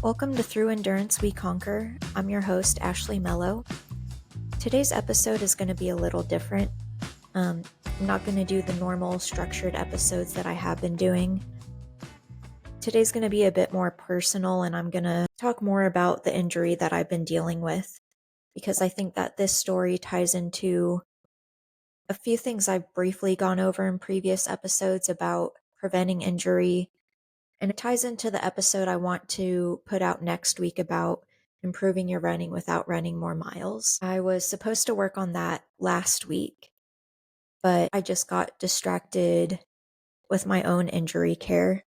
Welcome to Through Endurance We Conquer. I'm your host, Ashley Mello. Today's episode is going to be a little different. I'm not going to do the normal structured episodes that I have been doing. Today's going to be a bit more personal, and I'm going to talk more about the injury that I've been dealing with, because I think that this story ties into a few things I've briefly gone over in previous episodes about preventing injury. And it ties into the episode I want to put out next week about improving your running without running more miles. I was supposed to work on that last week, but I just got distracted with my own injury care.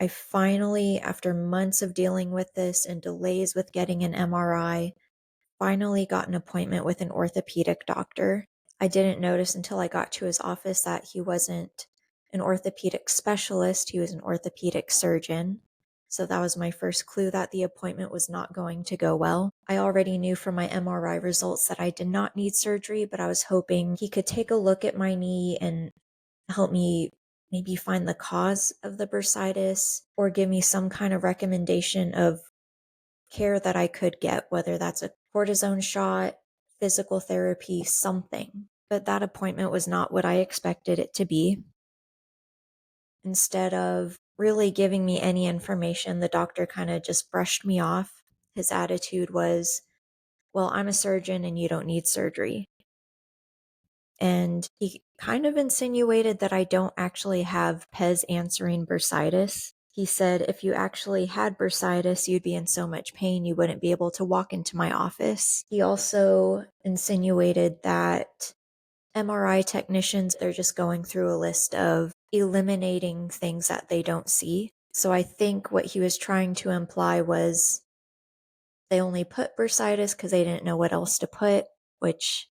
I finally, after months of dealing with this and delays with getting an MRI, finally got an appointment with an orthopedic doctor. I didn't notice until I got to his office that he wasn't an orthopedic specialist, he was an orthopedic surgeon. So that was my first clue that the appointment was not going to go well. I already knew from my MRI results that I did not need surgery, but I was hoping he could take a look at my knee and help me maybe find the cause of the bursitis or give me some kind of recommendation of care that I could get, whether that's a cortisone shot, physical therapy, something. But that appointment was not what I expected it to be. Instead of really giving me any information, the doctor kind of just brushed me off. His attitude was, well, I'm a surgeon and you don't need surgery. And he kind of insinuated that I don't actually have pes answering bursitis. He said if you actually had bursitis, you'd be in so much pain you wouldn't be able to walk into my office. He also insinuated that MRI technicians, they're just going through a list of eliminating things that they don't see. So I think what he was trying to imply was they only put bursitis because they didn't know what else to put, which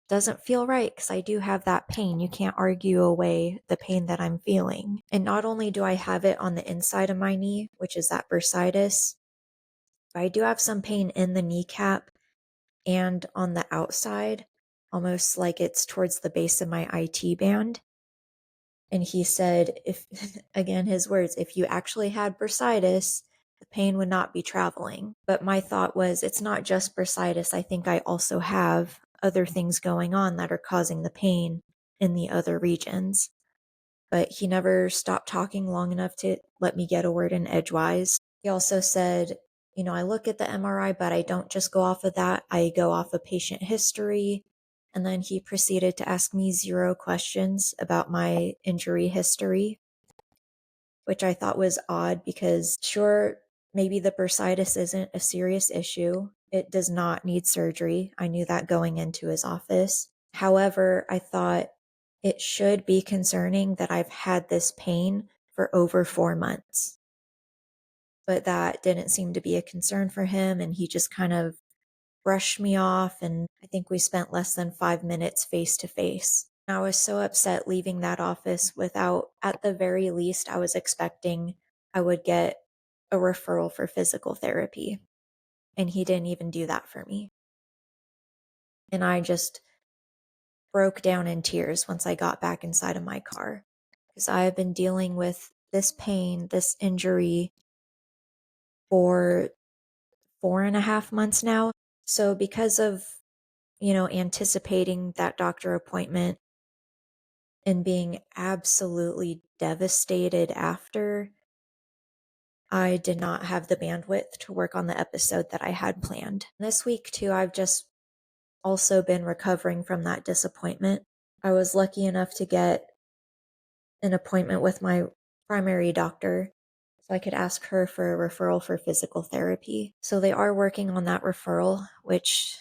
doesn't feel right because I do have that pain. You can't argue away the pain that I'm feeling. And not only do I have it on the inside of my knee, which is that bursitis, but I do have some pain in the kneecap and on the outside, almost like it's towards the base of my IT band. And he said, if, again, his words, if you actually had bursitis, the pain would not be traveling. But my thought was, it's not just bursitis. I think I also have other things going on that are causing the pain in the other regions. But he never stopped talking long enough to let me get a word in edgewise. He also said, I look at the MRI, but I don't just go off of that. I go off of patient history. And then he proceeded to ask me 0 questions about my injury history, which I thought was odd because, sure, maybe the bursitis isn't a serious issue. It does not need surgery. I knew that going into his office. However, I thought it should be concerning that I've had this pain for over 4 months. But that didn't seem to be a concern for him, and he just kind of brushed me off, and I think we spent less than 5 minutes face to face. I was so upset leaving that office without, at the very least, I was expecting I would get a referral for physical therapy. And he didn't even do that for me. And I just broke down in tears once I got back inside of my car. Because I have been dealing with this pain, this injury for 4.5 months now. So because of, anticipating that doctor appointment and being absolutely devastated after, I did not have the bandwidth to work on the episode that I had planned. This week, too, I've just also been recovering from that disappointment. I was lucky enough to get an appointment with my primary doctor so I could ask her for a referral for physical therapy. So they are working on that referral, which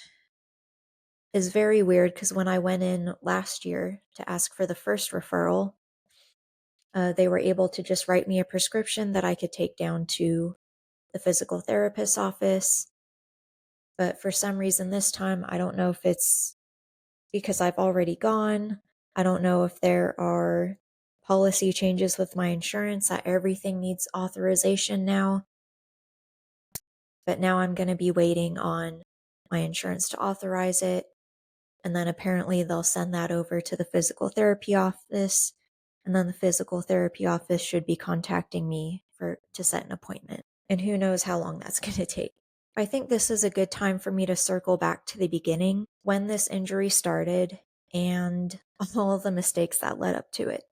is very weird because when I went in last year to ask for the first referral, they were able to just write me a prescription that I could take down to the physical therapist's office. But for some reason this time, I don't know if it's because I've already gone. I don't know if there are policy changes with my insurance that everything needs authorization now. But now I'm going to be waiting on my insurance to authorize it. And then apparently they'll send that over to the physical therapy office. And then the physical therapy office should be contacting me to set an appointment. And who knows how long that's going to take. I think this is a good time for me to circle back to the beginning, when this injury started and all of the mistakes that led up to it.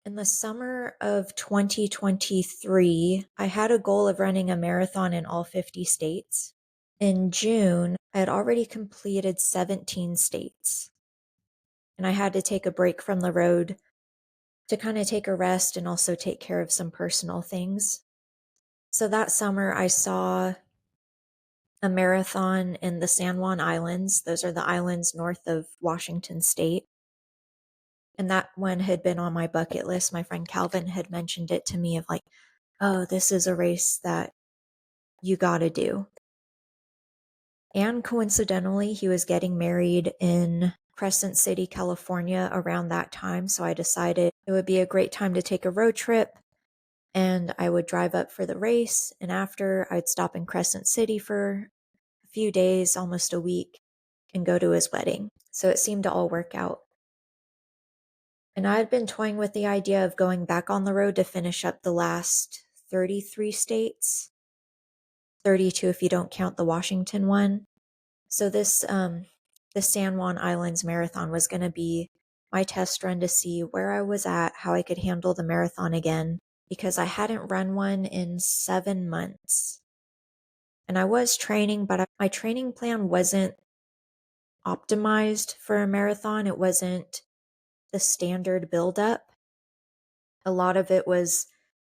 In the summer of 2023, I had a goal of running a marathon in all 50 states. In June, I had already completed 17 states, and I had to take a break from the road to kind of take a rest and also take care of some personal things. So that summer, I saw a marathon in the San Juan Islands. Those are the islands north of Washington State. And that one had been on my bucket list. My friend Calvin had mentioned it to me of like, oh, this is a race that you gotta do. And coincidentally, he was getting married in Crescent City, California around that time. So I decided it would be a great time to take a road trip, and I would drive up for the race. And after, I'd stop in Crescent City for a few days, almost a week, and go to his wedding. So it seemed to all work out. And I had been toying with the idea of going back on the road to finish up the last 33 states, 32 if you don't count the Washington one. So the San Juan Islands Marathon was going to be my test run to see where I was at, how I could handle the marathon again, because I hadn't run one in 7 months. And I was training, but my training plan wasn't optimized for a marathon. It wasn't the standard buildup. A lot of it was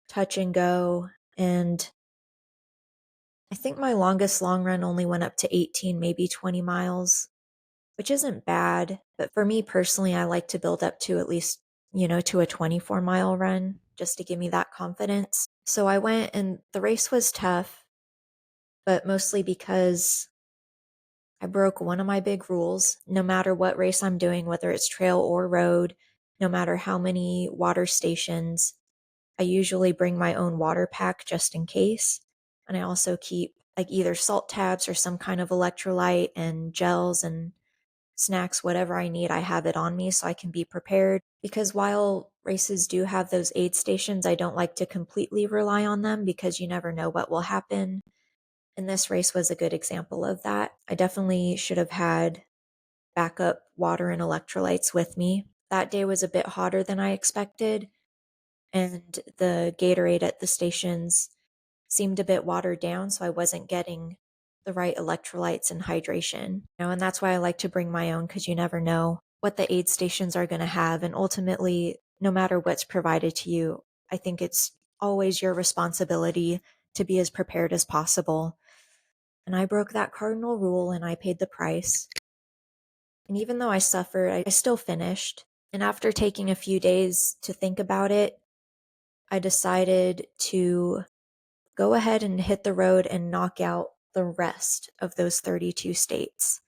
touch and go. And I think my longest long run only went up to 18, maybe 20 miles, which isn't bad. But for me personally, I like to build up to at least, to a 24-mile run just to give me that confidence. So I went, and the race was tough, but mostly because I broke one of my big rules. No matter what race I'm doing, whether it's trail or road, no matter how many water stations, I usually bring my own water pack just in case. And I also keep like either salt tabs or some kind of electrolyte and gels and snacks, whatever I need, I have it on me so I can be prepared. Because while races do have those aid stations, I don't like to completely rely on them because you never know what will happen. And this race was a good example of that. I definitely should have had backup water and electrolytes with me. That day was a bit hotter than I expected, and the Gatorade at the stations seemed a bit watered down, so I wasn't getting the right electrolytes and hydration. And that's why I like to bring my own, because you never know what the aid stations are going to have. And ultimately, no matter what's provided to you, I think it's always your responsibility to be as prepared as possible. And I broke that cardinal rule and I paid the price. And even though I suffered, I still finished. And after taking a few days to think about it, I decided to go ahead and hit the road and knock out the rest of those 32 states.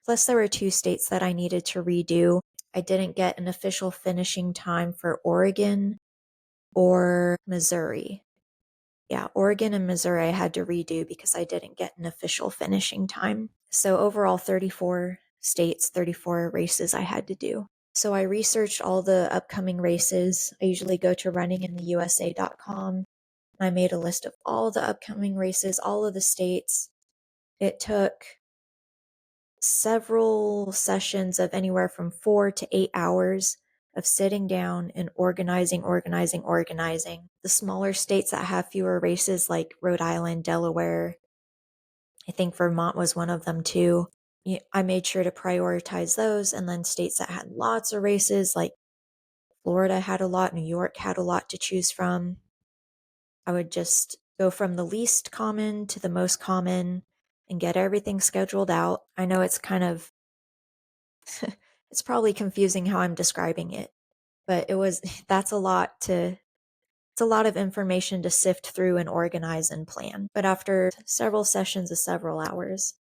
Plus, there were 2 states that I needed to redo. I didn't get an official finishing time for Oregon or Missouri. Yeah, Oregon and Missouri I had to redo because I didn't get an official finishing time. So overall, 34 states, 34 races I had to do. So I researched all the upcoming races. I usually go to runningintheusa.com. I made a list of all the upcoming races, all of the states. It took several sessions of anywhere from 4 to 8 hours of sitting down and organizing. The smaller states that have fewer races, like Rhode Island, Delaware, I think Vermont was one of them too. I made sure to prioritize those. And then states that had lots of races, like Florida had a lot, New York had a lot to choose from. I would just go from the least common to the most common and get everything scheduled out. I know it's kind of, it's probably confusing how I'm describing it, but that's a lot it's a lot of information to sift through and organize and plan. But after several sessions of several hours,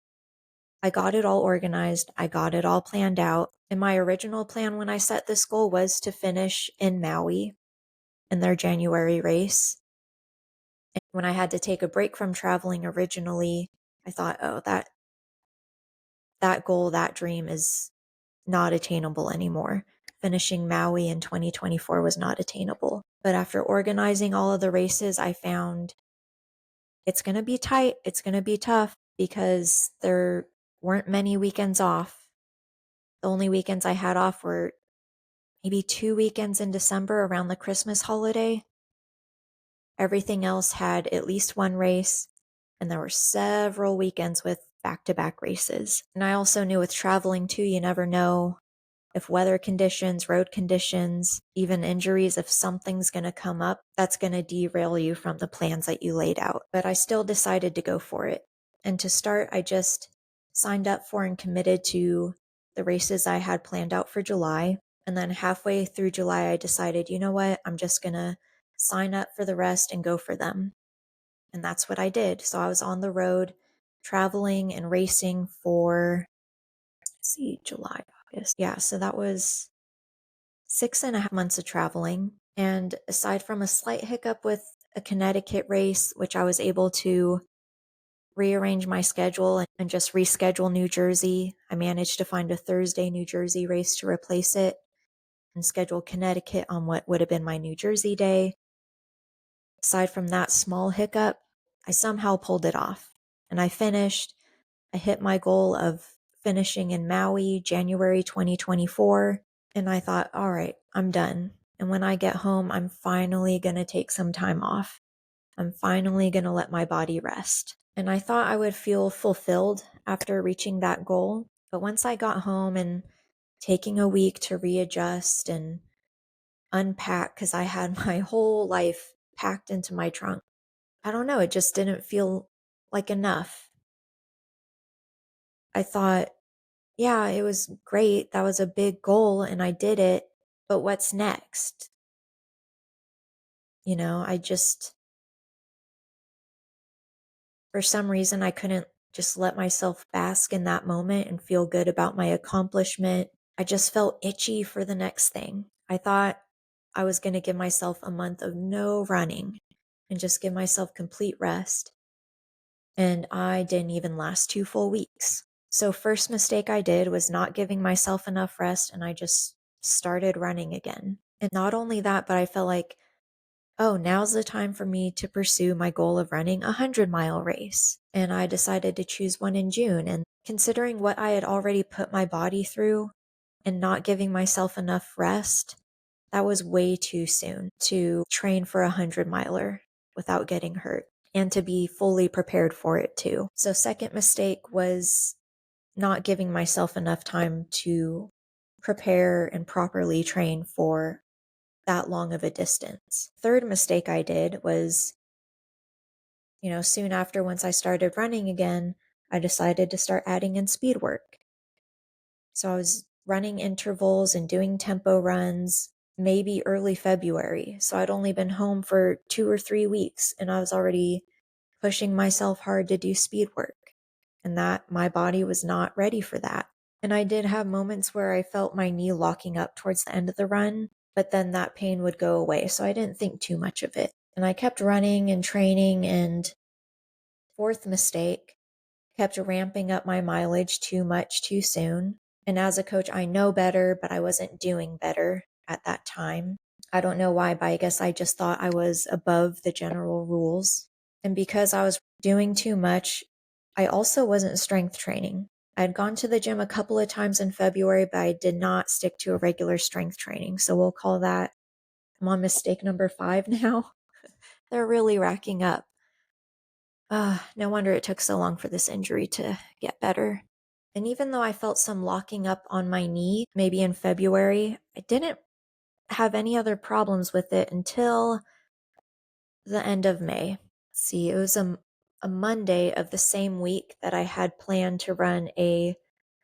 I got it all organized. I got it all planned out. And my original plan when I set this goal was to finish in Maui in their January race. And when I had to take a break from traveling originally, I thought, oh, that goal, that dream is not attainable anymore. Finishing Maui in 2024 was not attainable. But after organizing all of the races, I found It's going to be tight. It's going to be tough because there weren't many weekends off. The only weekends I had off were maybe 2 weekends in December around the Christmas holiday. Everything else had at least one race, and there were several weekends with back-to-back races. And I also knew with traveling too, you never know if weather conditions, road conditions, even injuries, if something's going to come up, that's going to derail you from the plans that you laid out. But I still decided to go for it. And to start, I just signed up for and committed to the races I had planned out for July. And then halfway through July, I decided, you know what, I'm just going to sign up for the rest and go for them. And that's what I did. So I was on the road traveling and racing for, let's see, July, August. Yeah, so that was 6.5 months of traveling. And aside from a slight hiccup with a Connecticut race, which I was able to rearrange my schedule and just reschedule New Jersey, I managed to find a Thursday New Jersey race to replace it and schedule Connecticut on what would have been my New Jersey day. Aside from that small hiccup, I somehow pulled it off. And I finished. I hit my goal of finishing in Maui, January 2024. And I thought, all right, I'm done. And when I get home, I'm finally going to take some time off. I'm finally going to let my body rest. And I thought I would feel fulfilled after reaching that goal. But once I got home and taking a week to readjust and unpack, because I had my whole life packed into my trunk, I don't know, it just didn't feel like enough. I thought, yeah, it was great. That was a big goal and I did it. But what's next? I just, for some reason, I couldn't just let myself bask in that moment and feel good about my accomplishment. I just felt itchy for the next thing. I thought I was going to give myself a month of no running and just give myself complete rest. And I didn't even last 2 full weeks. So first mistake I did was not giving myself enough rest, and I just started running again. And not only that, but I felt like, oh, now's the time for me to pursue my goal of running a 100-mile race. And I decided to choose one in June. And considering what I had already put my body through and not giving myself enough rest, that was way too soon to train for a 100-miler without getting hurt and to be fully prepared for it too. So second mistake was not giving myself enough time to prepare and properly train for that long of a distance. Third mistake I did was, soon after, once I started running again, I decided to start adding in speed work. So I was running intervals and doing tempo runs maybe early February. So I'd only been home for 2 or 3 weeks and I was already pushing myself hard to do speed work. And that my body was not ready for that. And I did have moments where I felt my knee locking up towards the end of the run, but then that pain would go away. So I didn't think too much of it. And I kept running and training. And fourth mistake, kept ramping up my mileage too much too soon. And as a coach, I know better, but I wasn't doing better at that time. I don't know why, but I guess I just thought I was above the general rules. And because I was doing too much, I also wasn't strength training. I had gone to the gym a couple of times in February, but I did not stick to a regular strength training. So we'll call that, I'm on mistake number 5 now. They're really racking up. No wonder it took so long for this injury to get better. And even though I felt some locking up on my knee, maybe in February, I didn't have any other problems with it until the end of May. Let's see, it was a Monday of the same week that I had planned to run a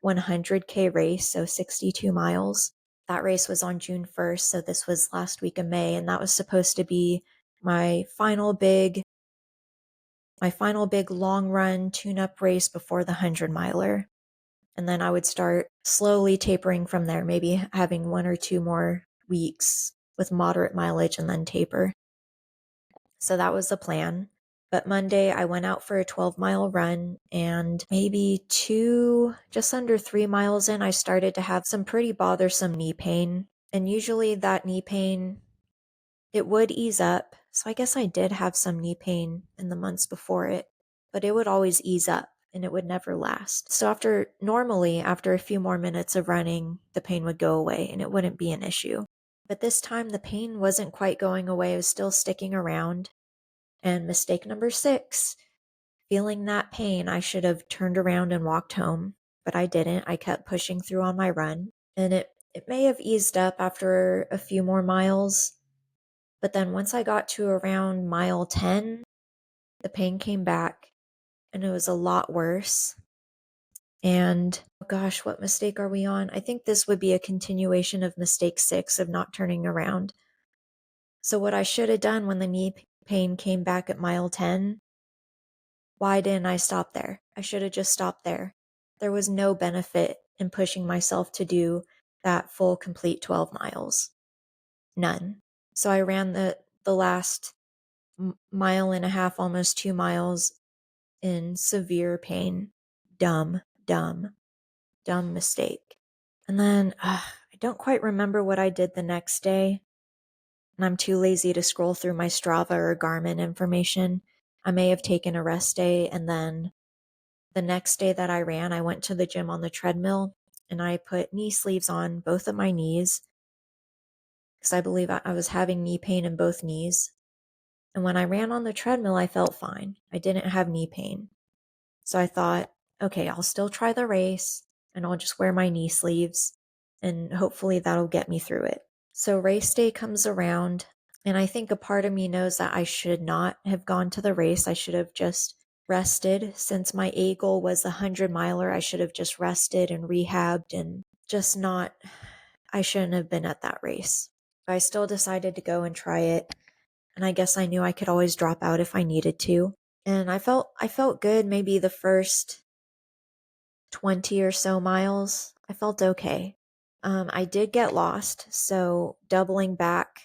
100K race, so 62 miles. That race was on June 1st, so this was last week of May, and that was supposed to be my final big long run tune-up race before the 100-miler. And then I would start slowly tapering from there, maybe having 1 or 2 more weeks with moderate mileage and then taper. So that was the plan. But Monday I went out for a 12-mile run, and maybe just under 3 miles in, I started to have some pretty bothersome knee pain. And usually that knee pain, it would ease up. So I guess I did have some knee pain in the months before it, but it would always ease up and it would never last. So normally after a few more minutes of running, the pain would go away and it wouldn't be an issue. But this time the pain wasn't quite going away, it was still sticking around. And mistake number 6, feeling that pain, I should have turned around and walked home, but I didn't. I kept pushing through on my run, and it may have eased up after a few more miles, but then once I got to around mile 10, the pain came back and it was a lot worse. And oh gosh, what mistake are we on? I think this would be a continuation of mistake 6 of not turning around. So what I should have done when the knee pain came back at mile 10, why didn't I stop there? I should have just stopped there. There was no benefit in pushing myself to do that full complete 12 miles. None. So I ran the last mile and a half, almost 2 miles in severe pain. Dumb, dumb, dumb mistake. And then I don't quite remember what I did the next day, and I'm too lazy to scroll through my Strava or Garmin information. I may have taken a rest day, and then the next day that I ran, I went to the gym on the treadmill and I put knee sleeves on both of my knees because I believe I was having knee pain in both knees. And when I ran on the treadmill, I felt fine. I didn't have knee pain. So I thought, okay, I'll still try the race and I'll just wear my knee sleeves and hopefully that'll get me through it. So race day comes around, and I think a part of me knows that I should not have gone to the race. I should have just rested. Since my A goal was a 100-miler, I should have just rested and rehabbed and just not, I shouldn't have been at that race. But I still decided to go and try it. And I guess I knew I could always drop out if I needed to. And I felt good maybe the first 20 or so miles. I felt okay. I did get lost, so doubling back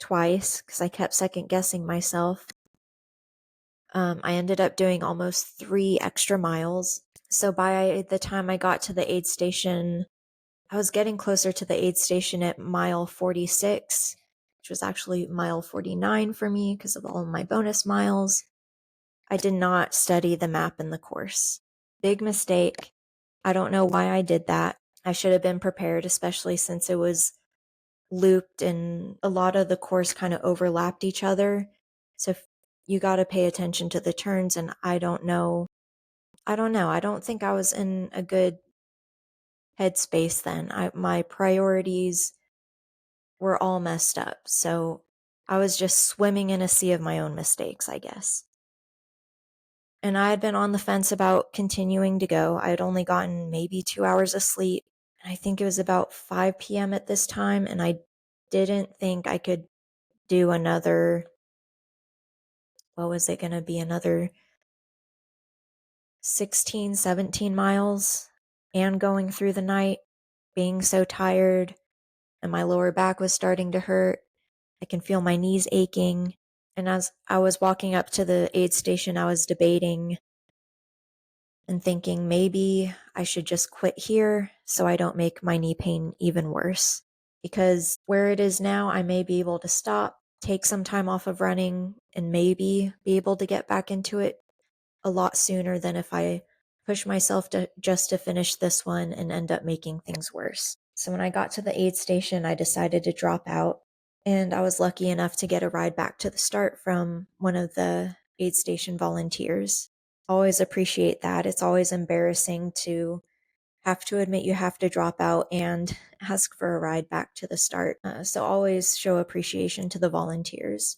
twice because I kept second guessing myself. I ended up doing almost 3 extra miles. So by the time I got to the aid station, I was getting closer to the aid station at mile 46, which was actually mile 49 for me because of all of my bonus miles. I did not study the map in the course. Big mistake. I don't know why I did that. I should have been prepared, especially since it was looped and a lot of the course kind of overlapped each other. So you got to pay attention to the turns, and I don't know. I don't know. I don't think I was in a good headspace then. My priorities were all messed up. So I was just swimming in a sea of my own mistakes, I guess. And I had been on the fence about continuing to go. I had only gotten maybe 2 hours of sleep. And I think it was about 5 p.m. at this time. And I didn't think I could do another, what was it going to be? Another 16, 17 miles and going through the night, being so tired. And my lower back was starting to hurt. I can feel my knees aching. And as I was walking up to the aid station, I was debating and thinking maybe I should just quit here so I don't make my knee pain even worse. Because where it is now, I may be able to stop, take some time off of running, and maybe be able to get back into it a lot sooner than if I push myself to just to finish this one and end up making things worse. So when I got to the aid station, I decided to drop out, and I was lucky enough to get a ride back to the start from one of the aid station volunteers. Always appreciate that. It's always embarrassing to have to admit you have to drop out and ask for a ride back to the start. So always show appreciation to the volunteers.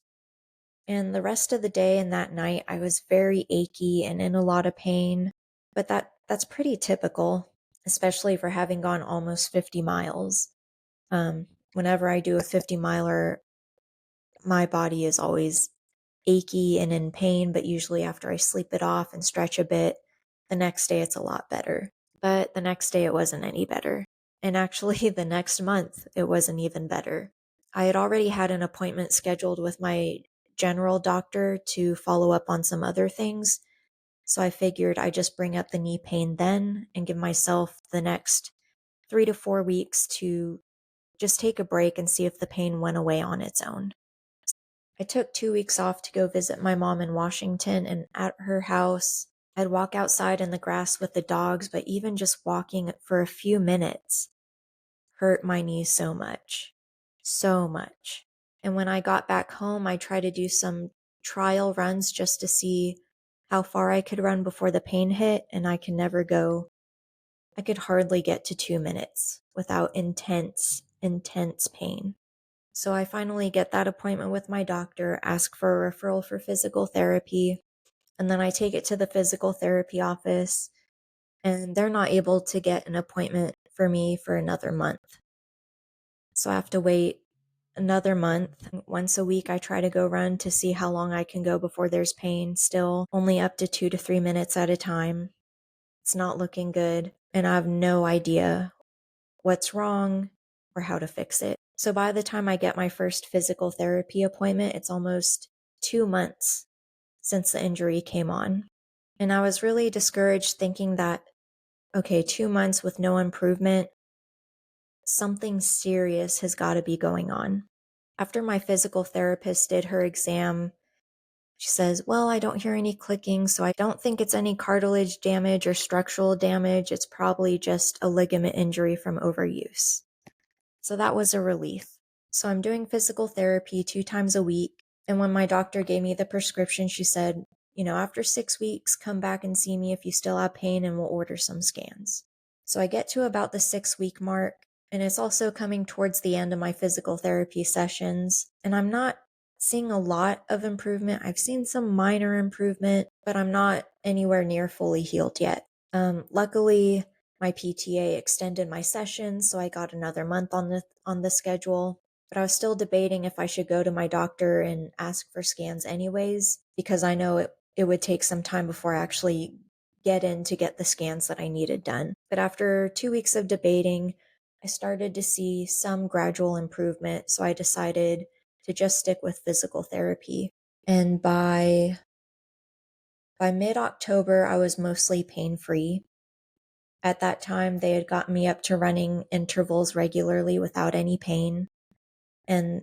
And the rest of the day and that night, I was very achy and in a lot of pain, but that's pretty typical, especially for having gone almost 50 miles. Whenever I do a 50-miler, my body is always achy and in pain, but usually after I sleep it off and stretch a bit, the next day it's a lot better. But the next day it wasn't any better. And actually, the next month it wasn't even better. I had already had an appointment scheduled with my general doctor to follow up on some other things. So I figured I'd just bring up the knee pain then and give myself the next 3 to 4 weeks to just take a break and see if the pain went away on its own. I took 2 weeks off to go visit my mom in Washington, and at her house, I'd walk outside in the grass with the dogs, but even just walking for a few minutes hurt my knees so much. So much. And when I got back home, I tried to do some trial runs just to see how far I could run before the pain hit, and I could hardly get to 2 minutes without intense, intense pain. So I finally get that appointment with my doctor, ask for a referral for physical therapy, and then I take it to the physical therapy office, and they're not able to get an appointment for me for another month. So I have to wait another month. Once a week, I try to go run to see how long I can go before there's pain, still only up to 2 to 3 minutes at a time. It's not looking good, and I have no idea what's wrong or how to fix it. So by the time I get my first physical therapy appointment, it's almost 2 months since the injury came on. And I was really discouraged, thinking that, okay, 2 months with no improvement, something serious has got to be going on. After my physical therapist did her exam, she says, well, I don't hear any clicking, so I don't think it's any cartilage damage or structural damage. It's probably just a ligament injury from overuse. So that was a relief. So I'm doing physical therapy 2 times a week. And when my doctor gave me the prescription, she said, after 6 weeks, come back and see me if you still have pain, and we'll order some scans. So I get to about the 6 week mark, and it's also coming towards the end of my physical therapy sessions. And I'm not seeing a lot of improvement. I've seen some minor improvement, but I'm not anywhere near fully healed yet. Luckily, my PTA extended my session, so I got another month on the schedule. But I was still debating if I should go to my doctor and ask for scans anyways, because I know it would take some time before I actually get in to get the scans that I needed done. But after 2 weeks of debating, I started to see some gradual improvement, so I decided to just stick with physical therapy. And by mid-October, I was mostly pain-free. At that time, they had gotten me up to running intervals regularly without any pain. And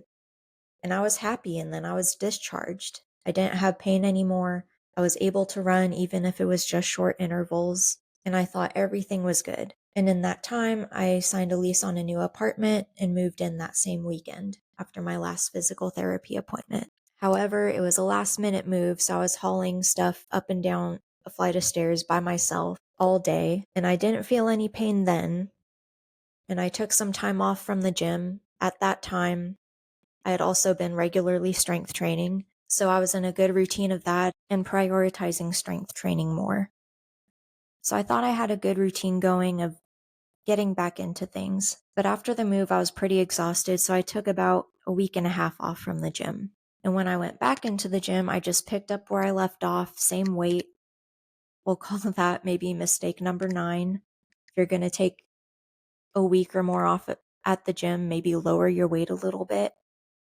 I was happy, and then I was discharged. I didn't have pain anymore. I was able to run even if it was just short intervals, and I thought everything was good. And in that time, I signed a lease on a new apartment and moved in that same weekend after my last physical therapy appointment. However, it was a last-minute move, so I was hauling stuff up and down a flight of stairs by myself all day, and I didn't feel any pain then. And I took some time off from the gym. At that time, I had also been regularly strength training, so I was in a good routine of that and prioritizing strength training more. So I thought I had a good routine going of getting back into things. But after the move, I was pretty exhausted, so I took about a week and a half off from the gym. And when I went back into the gym, I just picked up where I left off, same weight. We'll call that maybe mistake number 9. If you're going to take a week or more off at the gym, maybe lower your weight a little bit.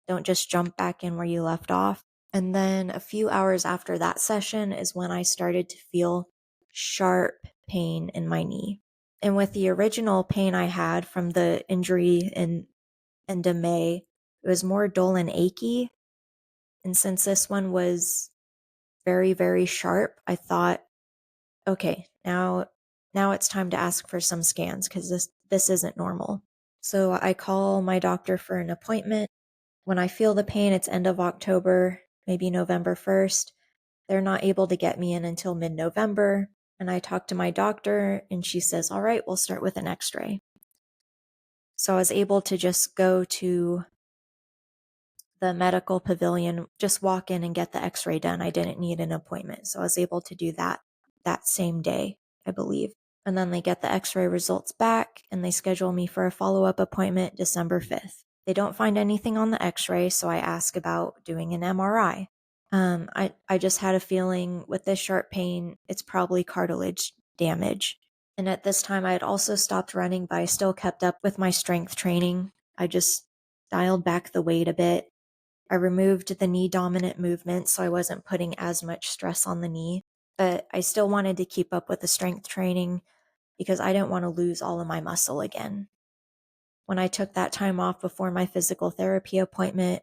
Don't just jump back in where you left off. And then a few hours after that session is when I started to feel sharp pain in my knee. And with the original pain I had from the injury in end of May, it was more dull and achy. And since this one was very, very sharp, I thought, okay, now it's time to ask for some scans, because this isn't normal. So I call my doctor for an appointment. When I feel the pain, it's end of October, maybe November 1st. They're not able to get me in until mid-November. And I talk to my doctor, and she says, all right, we'll start with an x-ray. So I was able to just go to the medical pavilion, just walk in and get the x-ray done. I didn't need an appointment. So I was able to do that same day, I believe. And then they get the x-ray results back, and they schedule me for a follow-up appointment December 5th. They don't find anything on the x-ray, so I ask about doing an MRI. I just had a feeling with this sharp pain, it's probably cartilage damage. And at this time, I had also stopped running, but I still kept up with my strength training. I just dialed back the weight a bit. I removed the knee dominant movement, so I wasn't putting as much stress on the knee. But I still wanted to keep up with the strength training because I didn't want to lose all of my muscle again. When I took that time off before my physical therapy appointment,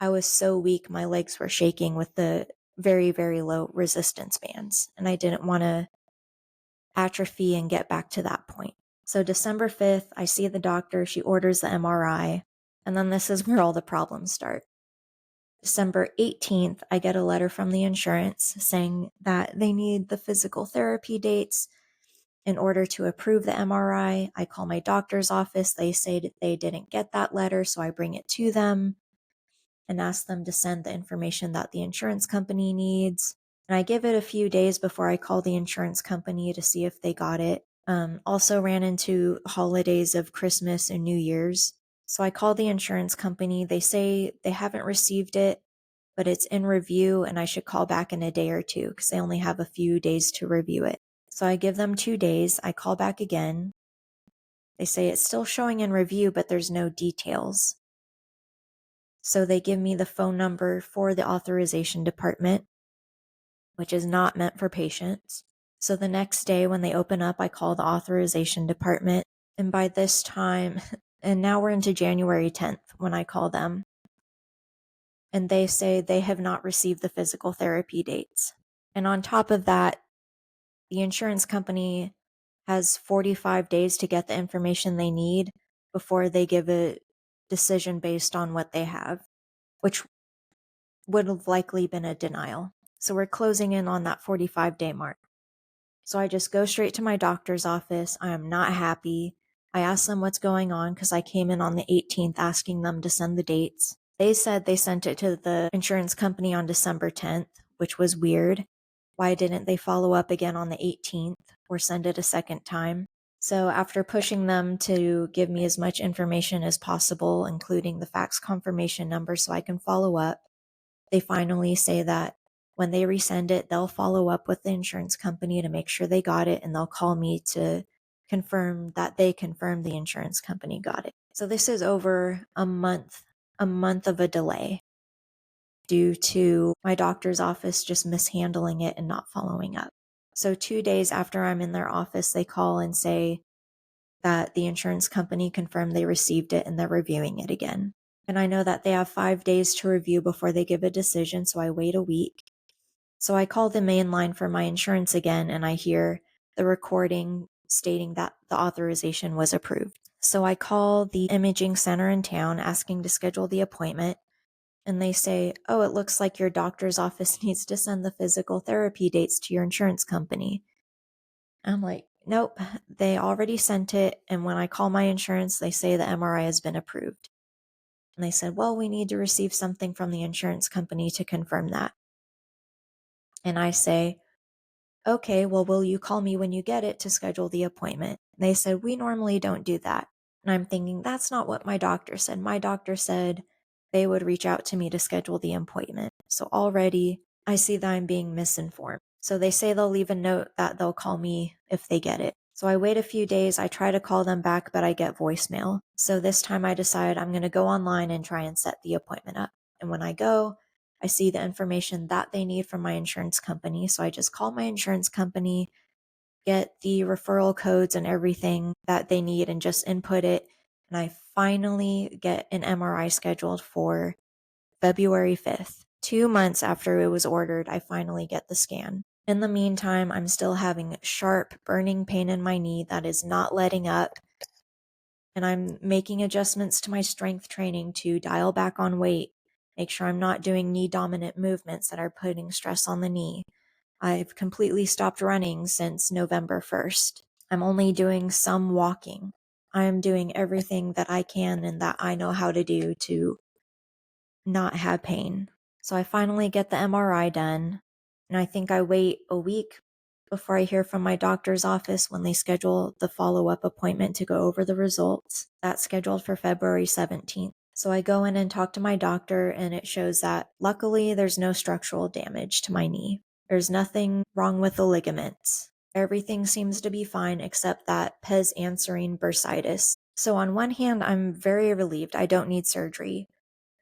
I was so weak, my legs were shaking with the very, very low resistance bands, and I didn't want to atrophy and get back to that point. So December 5th, I see the doctor, she orders the MRI, and then this is where all the problems start. December 18th, I get a letter from the insurance saying that they need the physical therapy dates in order to approve the MRI. I call my doctor's office. They say that they didn't get that letter, so I bring it to them and ask them to send the information that the insurance company needs. And I give it a few days before I call the insurance company to see if they got it. Also ran into holidays of Christmas and New Year's. So I call the insurance company. They say they haven't received it, but it's in review and I should call back in a day or two because they only have a few days to review it. So I give them 2 days. I call back again. They say it's still showing in review, but there's no details. So they give me the phone number for the authorization department, which is not meant for patients. So the next day when they open up, I call the authorization department. And by this time, and now we're into January 10th when I call them, and they say they have not received the physical therapy dates. And on top of that, the insurance company has 45 days to get the information they need before they give a decision based on what they have, which would have likely been a denial. So we're closing in on that 45-day mark. So I just go straight to my doctor's office. I am not happy. I asked them what's going on because I came in on the 18th asking them to send the dates. They said they sent it to the insurance company on December 10th, which was weird. Why didn't they follow up again on the 18th or send it a second time? So after pushing them to give me as much information as possible, including the fax confirmation number so I can follow up, they finally say that when they resend it, they'll follow up with the insurance company to make sure they got it, and they'll call me to confirm that they confirmed the insurance company got it. So this is over a month of a delay due to my doctor's office just mishandling it and not following up. So 2 days after I'm in their office, they call and say that the insurance company confirmed they received it and they're reviewing it again. And I know that they have 5 days to review before they give a decision, so I wait a week. So I call the main line for my insurance again, and I hear the recording stating that the authorization was approved. So I call the imaging center in town asking to schedule the appointment, and they say, "Oh, it looks like your doctor's office needs to send the physical therapy dates to your insurance company." I'm like, "Nope, they already sent it, and when I call my insurance, they say the MRI has been approved." And they said, "Well, we need to receive something from the insurance company to confirm that." And I say, "Okay, well, will you call me when you get it to schedule the appointment?" And they said, "We normally don't do that." And I'm thinking, that's not what my doctor said. My doctor said they would reach out to me to schedule the appointment. So already I see that I'm being misinformed. So they say they'll leave a note that they'll call me if they get it. So I wait a few days. I try to call them back, but I get voicemail. So this time I decide I'm going to go online and try and set the appointment up. And when I go, I see the information that they need from my insurance company. So I just call my insurance company, get the referral codes and everything that they need, and just input it. And I finally get an MRI scheduled for February 5th. 2 months after it was ordered, I finally get the scan. In the meantime, I'm still having sharp, burning pain in my knee that is not letting up. And I'm making adjustments to my strength training to dial back on weight, make sure I'm not doing knee dominant movements that are putting stress on the knee. I've completely stopped running since November 1st. I'm only doing some walking. I'm doing everything that I can and that I know how to do to not have pain. So I finally get the MRI done, and I think I wait a week before I hear from my doctor's office when they schedule the follow-up appointment to go over the results. That's scheduled for February 17th. So I go in and talk to my doctor, and it shows that luckily there's no structural damage to my knee. There's nothing wrong with the ligaments. Everything seems to be fine except that pes anserine bursitis. So on one hand, I'm very relieved I don't need surgery.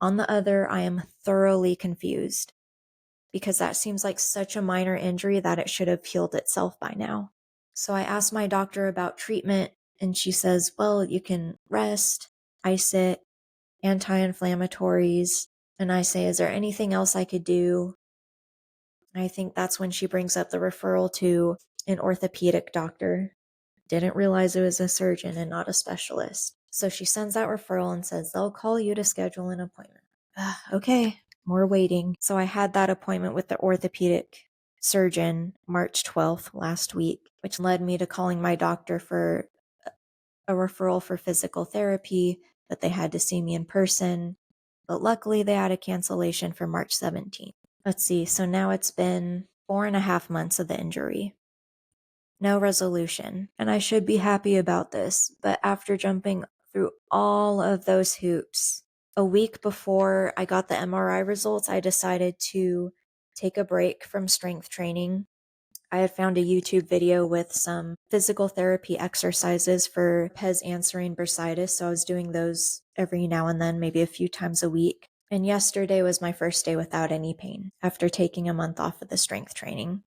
On the other, I am thoroughly confused because that seems like such a minor injury that it should have healed itself by now. So I asked my doctor about treatment, and she says, well, you can rest, ice it, anti-inflammatories, And I say, is there anything else I could do? I think that's when she brings up the referral to an orthopedic doctor. Didn't realize it was a surgeon and not a specialist. So she sends that referral and says they'll call you to schedule an appointment. Okay, more waiting. So I had that appointment with the orthopedic surgeon March 12th last week, which led me to calling my doctor for a referral for physical therapy, but they had to see me in person. But luckily, they had a cancellation for March 17th. Let's see, so now it's been 4.5 months of the injury. No resolution. And I should be happy about this, but after jumping through all of those hoops, a week before I got the MRI results, I decided to take a break from strength training. I had found a YouTube video with some physical therapy exercises for pes answering bursitis, so I was doing those every now and then, maybe a few times a week. And yesterday was my first day without any pain after taking a month off of the strength training.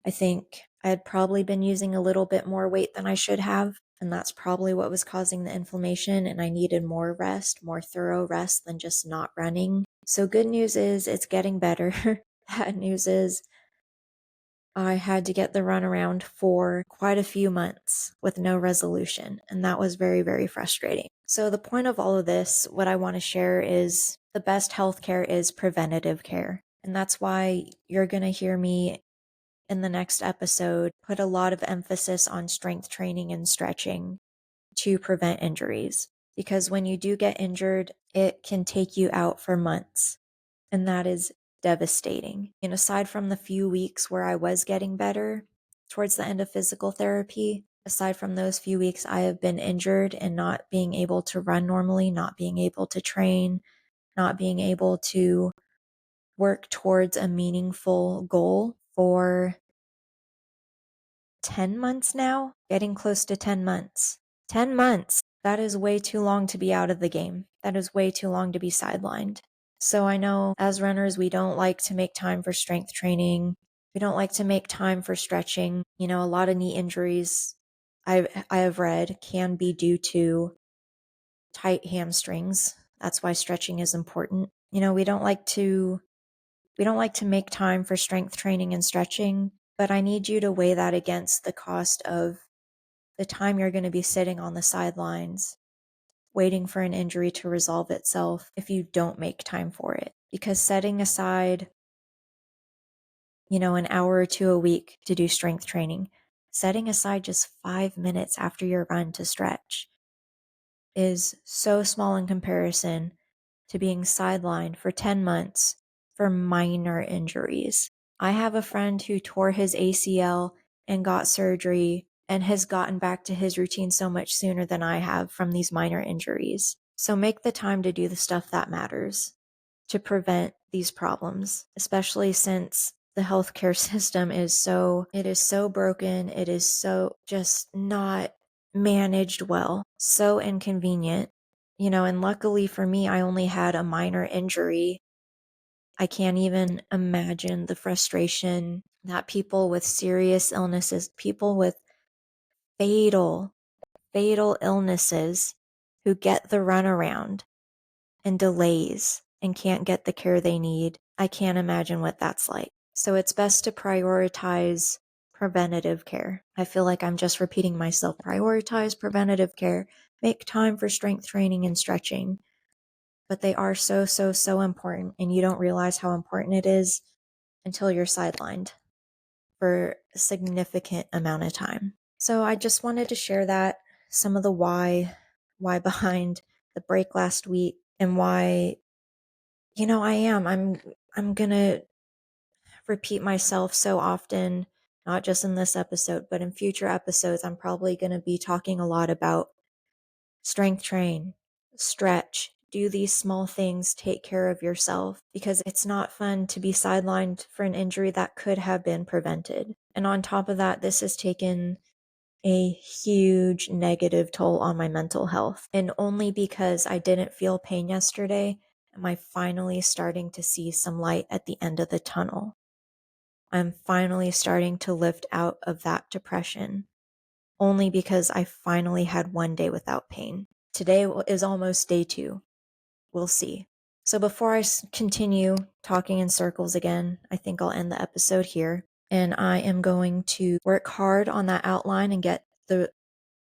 I think I had probably been using a little bit more weight than I should have, and that's probably what was causing the inflammation, and I needed more rest, more thorough rest than just not running. So good news is it's getting better. Bad news is I had to get the runaround for quite a few months with no resolution, and that was very, very frustrating. So the point of all of this, what I want to share is the best healthcare is preventative care. And that's why you're going to hear me in the next episode put a lot of emphasis on strength training and stretching to prevent injuries. Because when you do get injured, it can take you out for months. And that is devastating. And aside from the few weeks where I was getting better towards the end of physical therapy, aside from those few weeks, I have been injured and not being able to run normally, not being able to train, not being able to work towards a meaningful goal for 10 months now, getting close to 10 months. 10 months. That is way too long to be out of the game. That is way too long to be sidelined. So I know as runners, we don't like to make time for strength training. We don't like to make time for stretching. You know, a lot of knee injuries I have read can be due to tight hamstrings. That's why stretching is important. You know, we don't like to make time for strength training and stretching, but I need you to weigh that against the cost of the time you're going to be sitting on the sidelines waiting for an injury to resolve itself if you don't make time for it. Because setting aside, an hour or two a week to do strength training, setting aside just 5 minutes after your run to stretch is so small in comparison to being sidelined for 10 months for minor injuries. I have a friend who tore his ACL and got surgery and has gotten back to his routine so much sooner than I have from these minor injuries. So make the time to do the stuff that matters to prevent these problems, especially since the healthcare system is so broken. It is so just not managed well, so inconvenient. And luckily for me, I only had a minor injury. I can't even imagine the frustration that people with serious illnesses, people with fatal, fatal illnesses who get the runaround and delays and can't get the care they need. I can't imagine what that's like. So it's best to prioritize preventative care. I feel like I'm just repeating myself. Prioritize preventative care. Make time for strength training and stretching. But they are so, so, so important, and you don't realize how important it is until you're sidelined for a significant amount of time. So I just wanted to share that, some of the why behind the break last week, and why I'm going to repeat myself so often, not just in this episode, but in future episodes. I'm probably going to be talking a lot about strength train, stretch, do these small things, take care of yourself, because it's not fun to be sidelined for an injury that could have been prevented. And on top of that, this has taken a huge negative toll on my mental health. And only because I didn't feel pain yesterday am I finally starting to see some light at the end of the tunnel. I'm finally starting to lift out of that depression, only because I finally had one day without pain. Today is almost day 2. We'll see. So before I continue talking in circles again, I think I'll end the episode here. And I am going to work hard on that outline and get the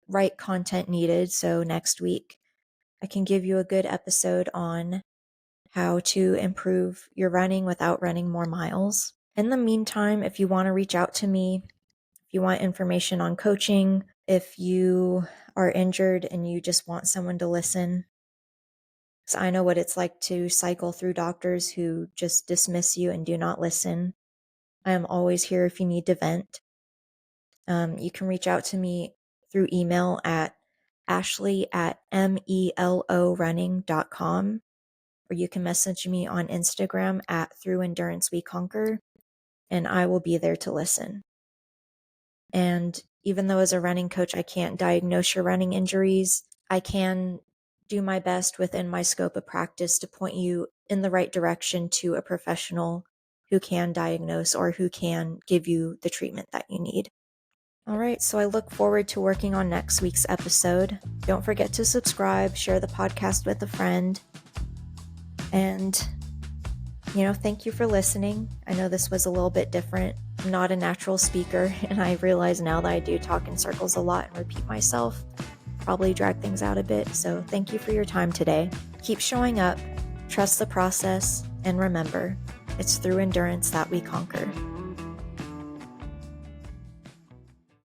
right content needed. So next week, I can give you a good episode on how to improve your running without running more miles. In the meantime, if you want to reach out to me, if you want information on coaching, if you are injured and you just want someone to listen, because I know what it's like to cycle through doctors who just dismiss you and do not listen. I am always here if you need to vent. You can reach out to me through email at ashley@melorunning.com, or you can message me on Instagram at Through Endurance We Conquer, and I will be there to listen. And even though as a running coach, I can't diagnose your running injuries, I can do my best within my scope of practice to point you in the right direction to a professional who can diagnose or who can give you the treatment that you need. All right, so I look forward to working on next week's episode. Don't forget to subscribe, share the podcast with a friend, and, thank you for listening. I know this was a little bit different. I'm not a natural speaker, and I realize now that I do talk in circles a lot and repeat myself, probably drag things out a bit, so thank you for your time today. Keep showing up, trust the process, and remember, it's through endurance that we conquer.